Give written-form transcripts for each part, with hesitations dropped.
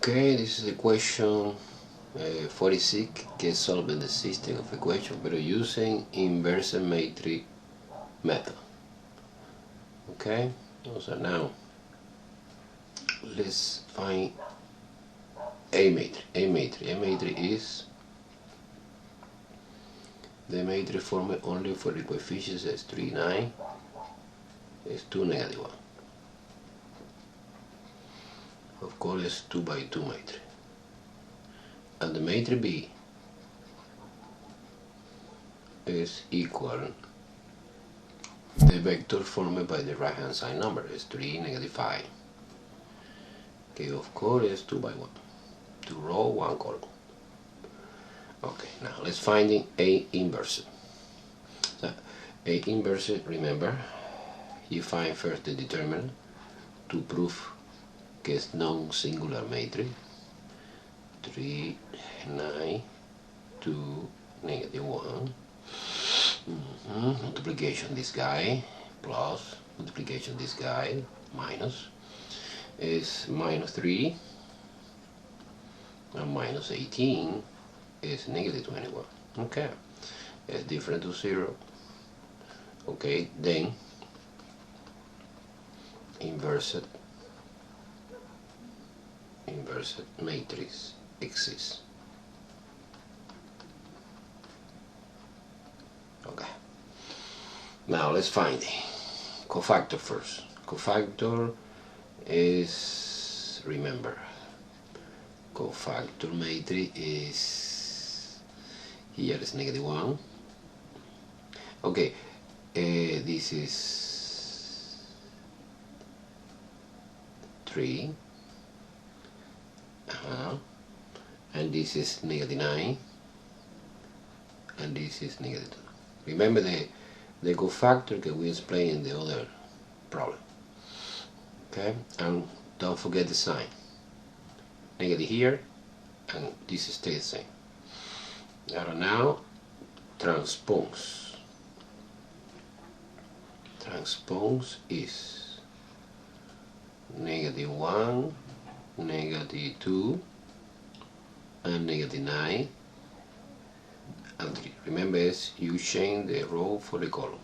Okay, this is equation 46, que solving the system of equation but using inverse matrix method. Okay, so now let's find A matrix. A matrix is the matrix formed only for the coefficients S3, 9, S2, negative 1. Of course, it's 2 by 2 matrix. And the matrix B is equal the vector formed by the right hand side number is 3, negative 5. Okay, of course, it's 2 by 1. 2 row, 1 column. Okay, now let's find the A inverse. So, A inverse, remember, you find first the determinant to prove que es non-singular matrix. 3, 9, 2, negative 1. Multiplication this guy, plus, multiplication this guy, minus, is minus 3, and minus 18 is negative 21. Okay, it's different to 0. Okay, then inverse matrix exists. Okay, now let's find the cofactor first. Cofactor is, remember, cofactor matrix is, here is negative 1. Okay, this is 3, and this is negative 9, and this is negative 2. Remember the cofactor that we explained in the other problem. Okay, and don't forget the sign. Negative here, and this stays the same. Now, transpose. Transpose is negative 1, negative 2, and negative 9, and 3. Remember, you change the row for the column.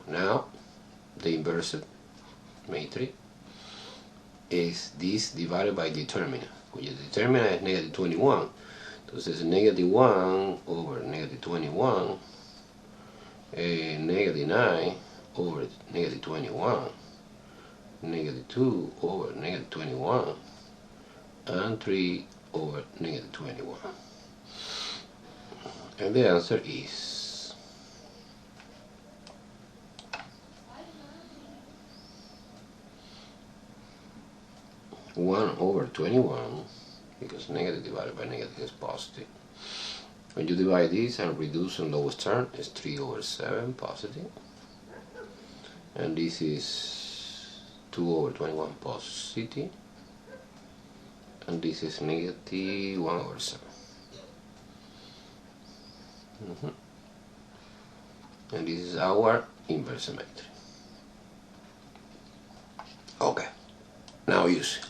Now, the inverse matrix is this divided by determinant, which is determinant is negative 21. So it's negative 1 over negative 21, negative 9 over negative 21, negative 2 over negative 21, and 3 over negative 21. And the answer is 1 over 21, because negative divided by negative is positive. When you divide this and reduce on lowest term, it's 3 over 7 positive. And this is 2 over 21 positive. And this is negative 1 over 7. And this is our inverse matrix. Okay, now use it.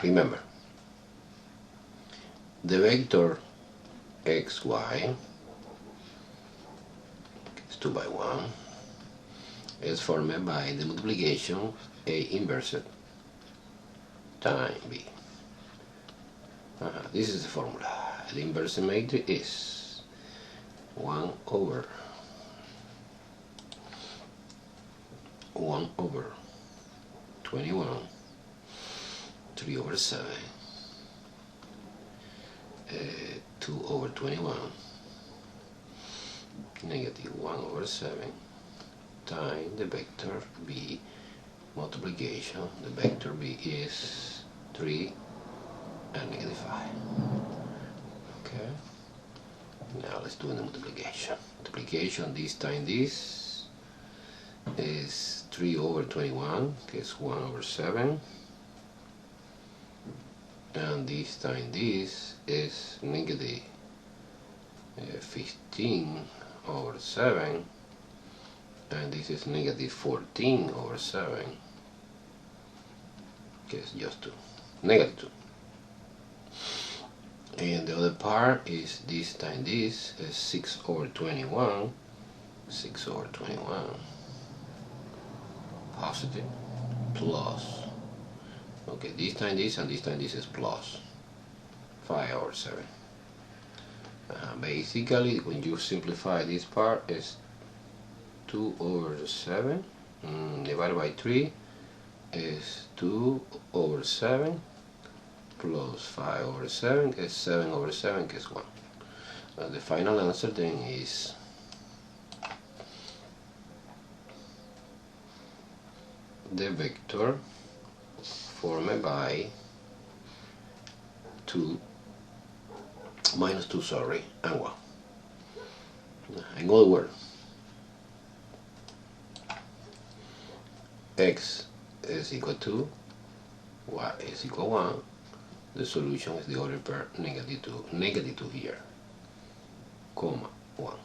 Remember, the vector xy is 2 by 1 is formed by the multiplication A inverse times B. This is the formula. The inverse matrix is 1 over 21, 3 over 7, 2 over 21, negative 1 over 7, times the vector B multiplication. The vector B is 3 and negative 5. Okay, now let's do the multiplication. Multiplication this times this is 3 over 21, is 1 over 7, and this times this is negative 15 over 7, and this is negative 14 over 7, it's just 2, -2. And the other part is this times this is 6 over 21, 6 over 21, positive, plus, okay, this times this and this times this is plus 5 over 7. Basically, when you simplify this part, is 2 over 7 divided by 3 is 2 over 7 plus 5 over 7 is 7 over 7 is 1. The final answer then is the vector formed by 2 minus 2, sorry, and 1. In other words, x is equal to y is equal 1. The solution is the order pair -2 here, comma 1.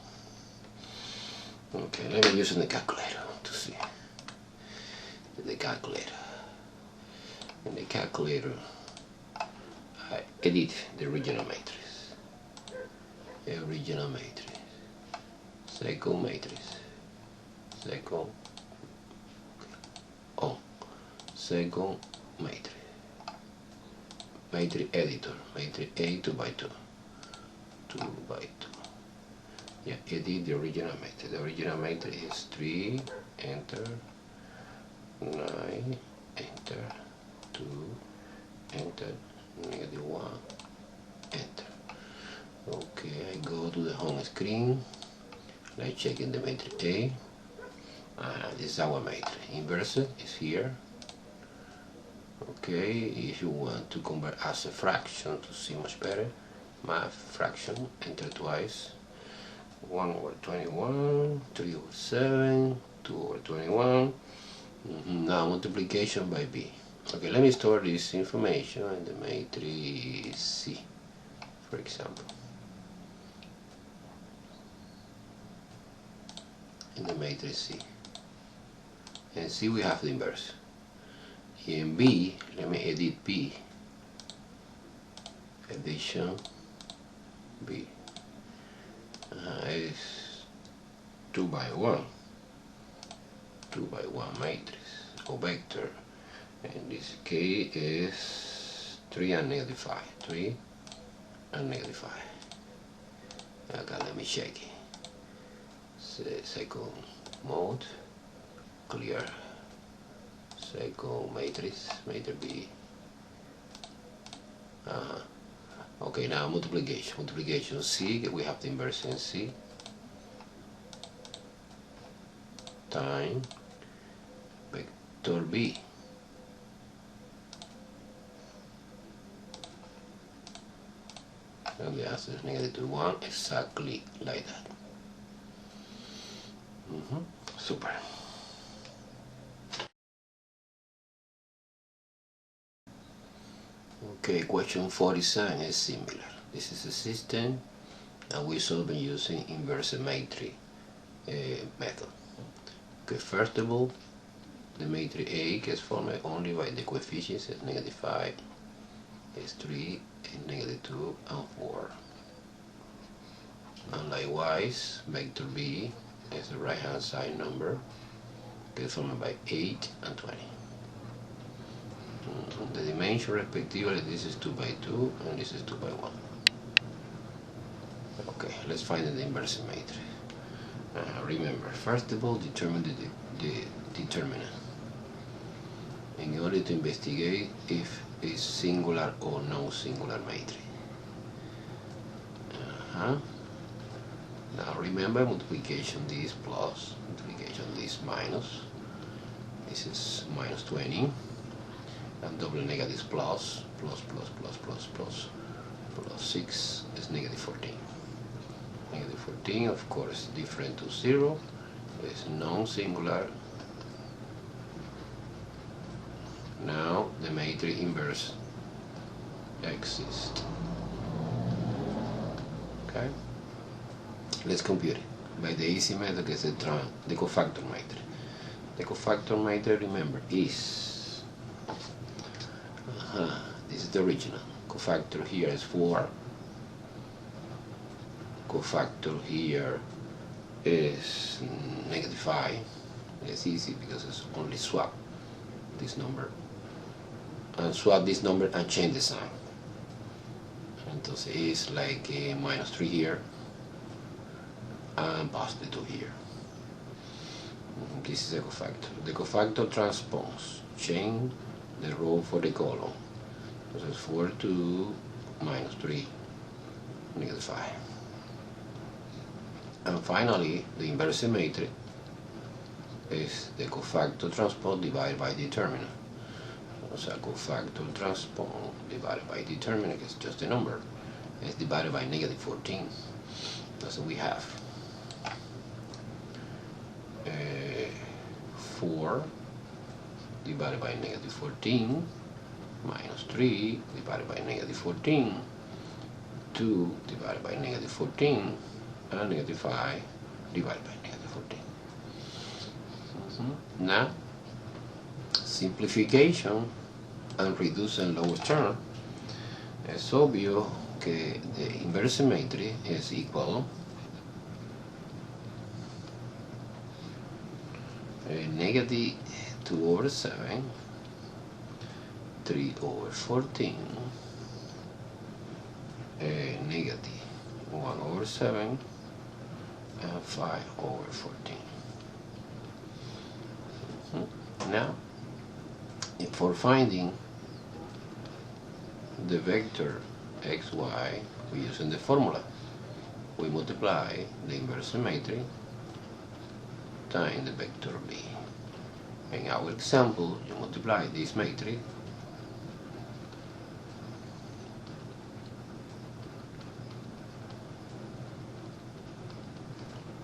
Okay, let me use the calculator to see. The calculator. In the calculator, I edit the original matrix. The original matrix. Second matrix. Second. Oh, second matrix. Matrix editor. Matrix A 2 by 2. 2 by 2. Yeah, edit the original matrix. The original matrix is 3, enter, 9, enter, 2, enter, -1, enter. Okay, I go to the home screen. I check in the matrix A. This is our matrix. Inverse is here. Okay, if you want to convert as a fraction to see much better, math fraction, enter twice. 1 over 21, 3 over 7, 2 over 21. Now multiplication by b. Okay, let me store this information in the matrix C, for example. In the matrix C. And C we have the inverse. In B, let me edit B. Addition B. Is 2 by 1. 2 by 1 matrix or vector. And this K is 3 and -5. 3 and -5. Okay, let me check it. Second mode, clear. Second matrix, matrix B. Okay, now multiplication. Multiplication C, we have the inverse in C. Time vector B. And the answer is -1, exactly like that. Super. Okay, question 47 is similar. This is a system, and we solve it using inverse matrix method. Okay, first of all, the matrix A is formed only by the coefficients is -5, is 3, and -2, and 4. And likewise, vector B is the right hand side number, is formed by 8 and 20. The dimension respectively, this is 2 by 2 and this is 2 by 1. Okay, let's find the inverse matrix. Remember, first of all, determine the determinant in order to investigate if it's singular or non-singular matrix. Now remember, multiplication this plus, multiplication this minus. This is -20. And double negatives plus 6 is -14. -14, of course, different to 0, is non-singular. Now the matrix inverse exists. Okay, let's compute it by the easy method, is the cofactor matrix. The cofactor matrix, remember, is This is the original. Cofactor here is 4. Cofactor here is -5. It's easy because it's only swap this number and swap this number and change the sign. Entonces it's like a -3 here and +2 here. This is the cofactor. The cofactor transpose, change the row for the column. Entonces 4, 2, -3, -5. And finally, the inverse symmetry is the cofactor transpose divided by determinant. So cofactor transpose divided by determinant is just a number. It's divided by -14. That's what we have. 4 divided by -14 minus 3 divided by -14, 2 divided by -14, and -5 divided by -14. Now, simplification and reducing lowest term. Es obvio que the inverse symmetry is equal -2/7, 3/14, -1/7, and 5/14. Now, for finding the vector xy, we're using the formula. We multiply the inverse symmetry times the vector b. In our example, you multiply this matrix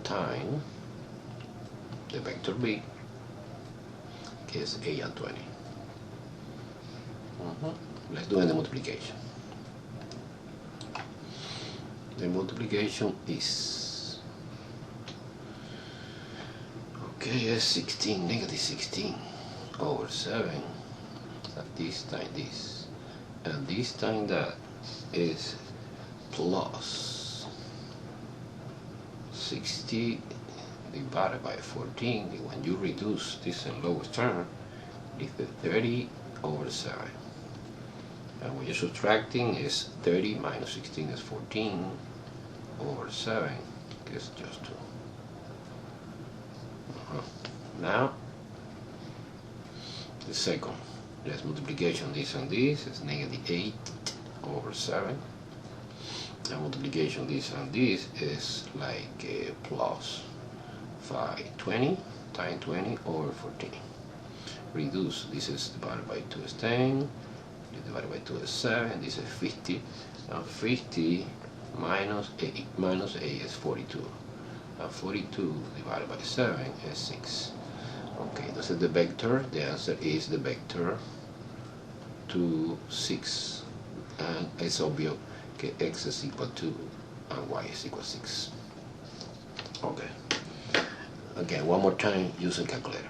times the vector b, que is 8 and 20. Let's do the multiplication. The multiplication is, okay, it's 16, -16/7. So this time this, and this time that is plus 60 divided by 14. When you reduce this in lowest term, it's 30/7. And when you're subtracting, is 30 minus 16 is 14/7, it's just 2. Now, the second, there's multiplication this and this is -8/7. And multiplication this and this is like plus 5/20 times 20/14. Reduce, this is divided by 2 is 10, divided by 2 is 7, this is 50, and 50 minus 8 is 42, and 42 divided by 7 is 6. Okay, this is the vector. The answer is the vector 2, 6, and it's obvious that x is equal to and y is equal to 6. Okay, again, one more time using calculator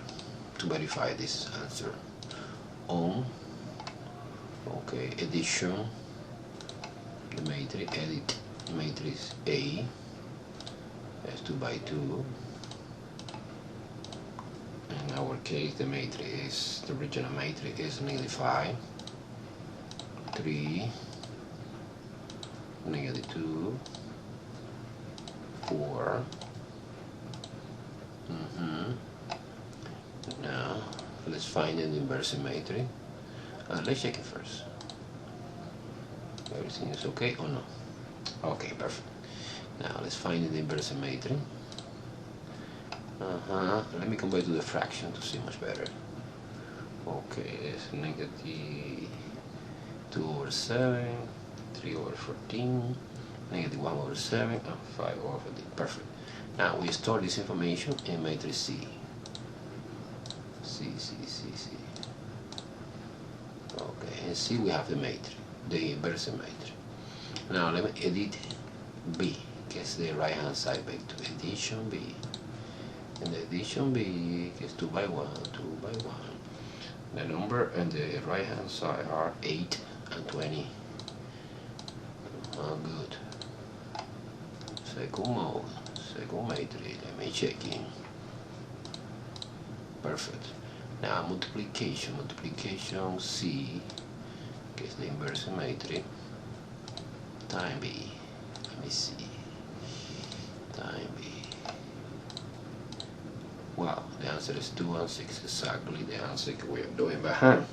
to verify this answer. Okay, addition, the matrix, edit matrix A as 2 by 2. In our case, the matrix is, the original matrix is -5, 3, -2, 4. Now, let's find an inverse symmetry. Let's check it first. Everything is okay or no? Okay, perfect. Now let's find the inverse symmetry. Let me compare to the fraction to see much better. Okay, it's -2/7, 3/14, -1/7, and 5/14. Perfect. Now we store this information in matrix C. C. Okay, and C we have the matrix, the inverse symmetry. Now let me edit B, que is the right hand side vector. Addition B. And the addition B is 2 by 1, 2 by 1. The number and the right hand side are 8 and 20. Oh, good. Second mode, second matrix. Let me check in. Perfect. Now multiplication C, que es the inverse matrix, time B. Let me see. Time B. Wow, the answer is 2 and 6, exactly the answer que we are doing by hand.